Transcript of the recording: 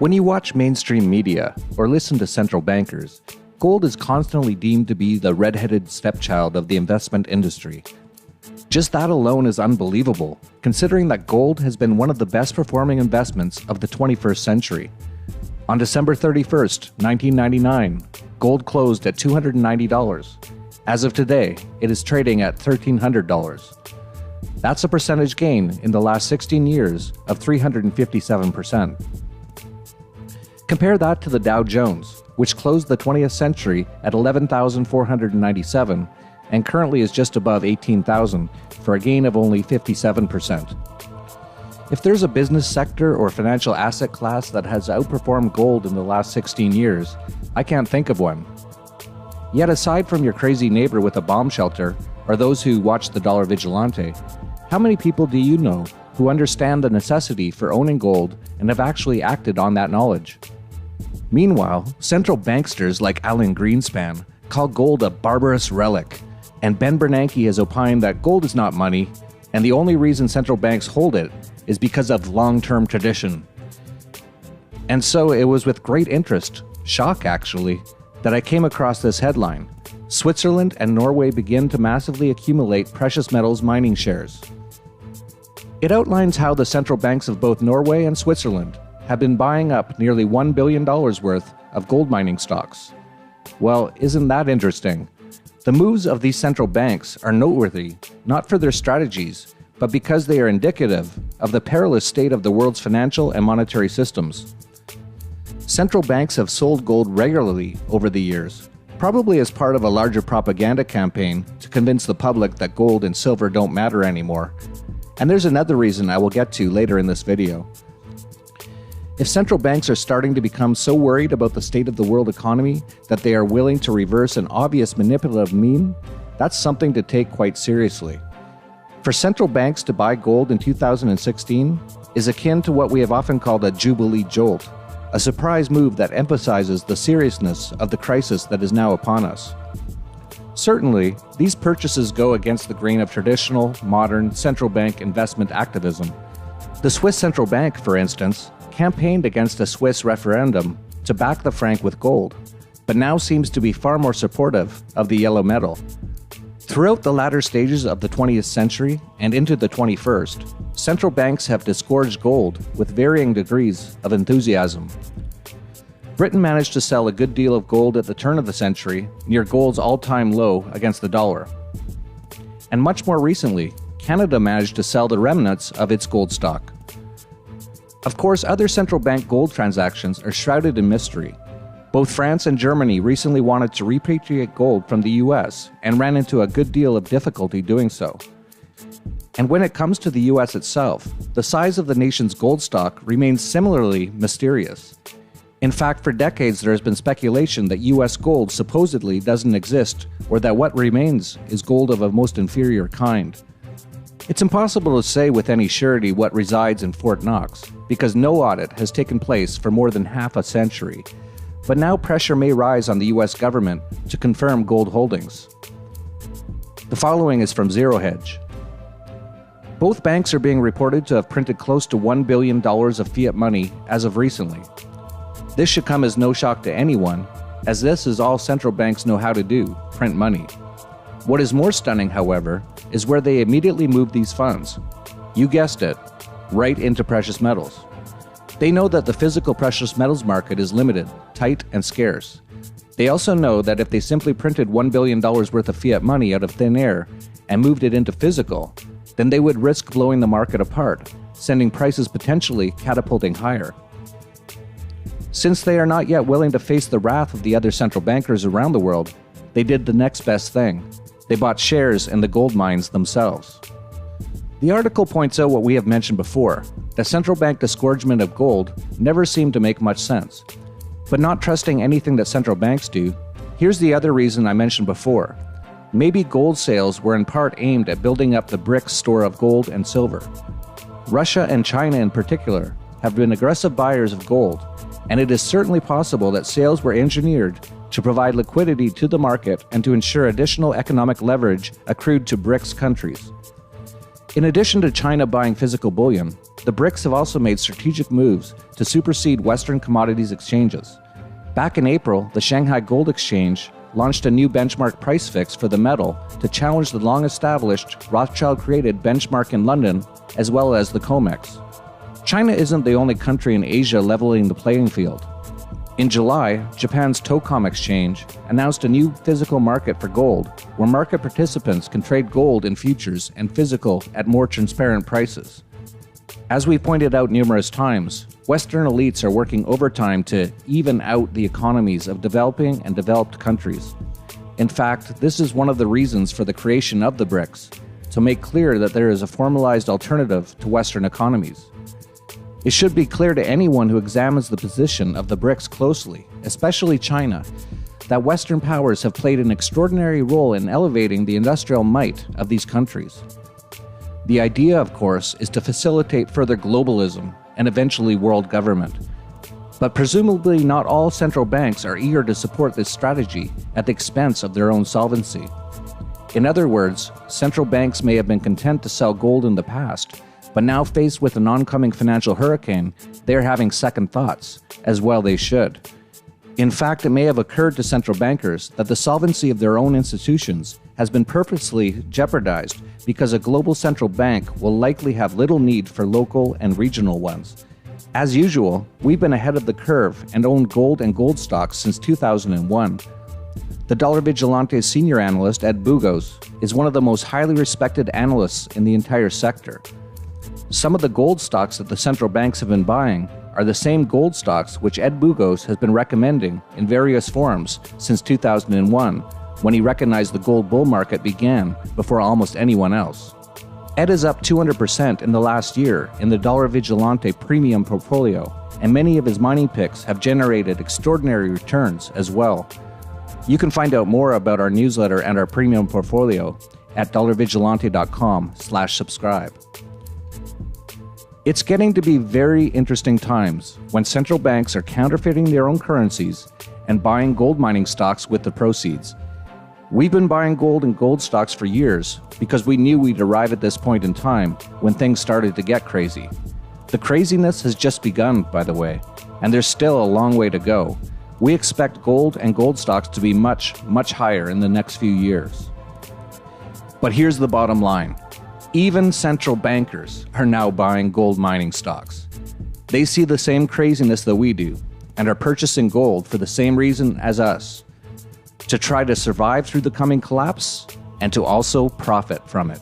When you watch mainstream media or listen to central bankers, gold is constantly deemed to be the red-headed stepchild of the investment industry. Just that alone is unbelievable, considering that gold has been one of the best performing investments of the 21st century. On December 31st, 1999, gold closed at $290. As of today, it is trading at $1,300. That's a percentage gain in the last 16 years of 357%. Compare that to the Dow Jones, which closed the 20th century at 11,497 and currently is just above 18,000 for a gain of only 57%. If there's a business sector or financial asset class that has outperformed gold in the last 16 years, I can't think of one. Yet aside from your crazy neighbor with a bomb shelter or those who watch the dollar Vigilante, how many people do you know who understand the necessity for owning gold and have actually acted on that knowledge? Meanwhile, central banksters like Alan Greenspan call gold a barbarous relic, and Ben Bernanke has opined that gold is not money, and the only reason central banks hold it is because of long-term tradition. And so it was with great interest, shock actually, that I came across this headline: Switzerland and Norway begin to massively accumulate precious metals mining shares. It outlines how the central banks of both Norway and Switzerland have been buying up nearly $1 billion worth of gold mining stocks. Well, isn't that interesting? The moves of these central banks are noteworthy, not for their strategies, but because they are indicative of the perilous state of the world's financial and monetary systems. Central banks have sold gold regularly over the years, probably as part of a larger propaganda campaign to convince the public that gold and silver don't matter anymore. And there's another reason I will get to later in this video. If central banks are starting to become so worried about the state of the world economy that they are willing to reverse an obvious manipulative meme, that's something to take quite seriously. For central banks to buy gold in 2016 is akin to what we have often called a Jubilee jolt, a surprise move that emphasizes the seriousness of the crisis that is now upon us. Certainly, these purchases go against the grain of traditional, modern central bank investment activism. The Swiss Central Bank, for instance, campaigned against a Swiss referendum to back the franc with gold, but now seems to be far more supportive of the yellow metal. Throughout the latter stages of the 20th century and into the 21st, central banks have disgorged gold with varying degrees of enthusiasm. Britain managed to sell a good deal of gold at the turn of the century, near gold's all-time low against the dollar. And much more recently, Canada managed to sell the remnants of its gold stock. Of course, other central bank gold transactions are shrouded in mystery. Both France and Germany recently wanted to repatriate gold from the US and ran into a good deal of difficulty doing so. And when it comes to the US itself, the size of the nation's gold stock remains similarly mysterious. In fact, for decades there has been speculation that US gold supposedly doesn't exist, or that what remains is gold of a most inferior kind. It's impossible to say with any surety what resides in Fort Knox, because no audit has taken place for more than half a century. But now pressure may rise on the US government to confirm gold holdings. The following is from Zero Hedge. Both banks are being reported to have printed close to $1 billion of fiat money as of recently. This should come as no shock to anyone, as this is all central banks know how to do, print money. What is more stunning, however, is where they immediately move these funds. You guessed it, right into precious metals. They know that the physical precious metals market is limited, tight, and scarce. They also know that if they simply printed $1 billion worth of fiat money out of thin air and moved it into physical, then they would risk blowing the market apart, sending prices potentially catapulting higher. Since they are not yet willing to face the wrath of the other central bankers around the world, they did the next best thing. They bought shares in the gold mines themselves. The article points out what we have mentioned before, that central bank disgorgement of gold never seemed to make much sense. But not trusting anything that central banks do, here's the other reason I mentioned before. Maybe gold sales were in part aimed at building up the BRICS store of gold and silver. Russia and China in particular have been aggressive buyers of gold, and it is certainly possible that sales were engineered to provide liquidity to the market and to ensure additional economic leverage accrued to BRICS countries. In addition to China buying physical bullion, the BRICS have also made strategic moves to supersede Western commodities exchanges. Back in April, the Shanghai Gold Exchange launched a new benchmark price fix for the metal to challenge the long-established Rothschild-created benchmark in London, as well as the COMEX. China isn't the only country in Asia leveling the playing field. In July, Japan's Tocom Exchange announced a new physical market for gold, where market participants can trade gold in futures and physical at more transparent prices. As we pointed out numerous times, Western elites are working overtime to even out the economies of developing and developed countries. In fact, this is one of the reasons for the creation of the BRICS, to make clear that there is a formalized alternative to Western economies. It should be clear to anyone who examines the position of the BRICS closely, especially China, that Western powers have played an extraordinary role in elevating the industrial might of these countries. The idea, of course, is to facilitate further globalism and eventually world government. But presumably not all central banks are eager to support this strategy at the expense of their own solvency. In other words, central banks may have been content to sell gold in the past, but now faced with an oncoming financial hurricane, they are having second thoughts, as well they should. In fact, it may have occurred to central bankers that the solvency of their own institutions has been purposely jeopardized because a global central bank will likely have little need for local and regional ones. As usual, we've been ahead of the curve and owned gold and gold stocks since 2001. The Dollar Vigilante senior analyst Ed Bugos is one of the most highly respected analysts in the entire sector. Some of the gold stocks that the central banks have been buying are the same gold stocks which Ed Bugos has been recommending in various forums since 2001, when he recognized the gold bull market began before almost anyone else. Ed is up 200% in the last year in the Dollar Vigilante premium portfolio, and many of his mining picks have generated extraordinary returns as well. You can find out more about our newsletter and our premium portfolio at dollarvigilante.com/subscribe. It's getting to be very interesting times when central banks are counterfeiting their own currencies and buying gold mining stocks with the proceeds. We've been buying gold and gold stocks for years because we knew we'd arrive at this point in time when things started to get crazy. The craziness has just begun, by the way, and there's still a long way to go. We expect gold and gold stocks to be much, much higher in the next few years. But here's the bottom line. Even central bankers are now buying gold mining stocks. They see the same craziness that we do and are purchasing gold for the same reason as us, to try to survive through the coming collapse and to also profit from it.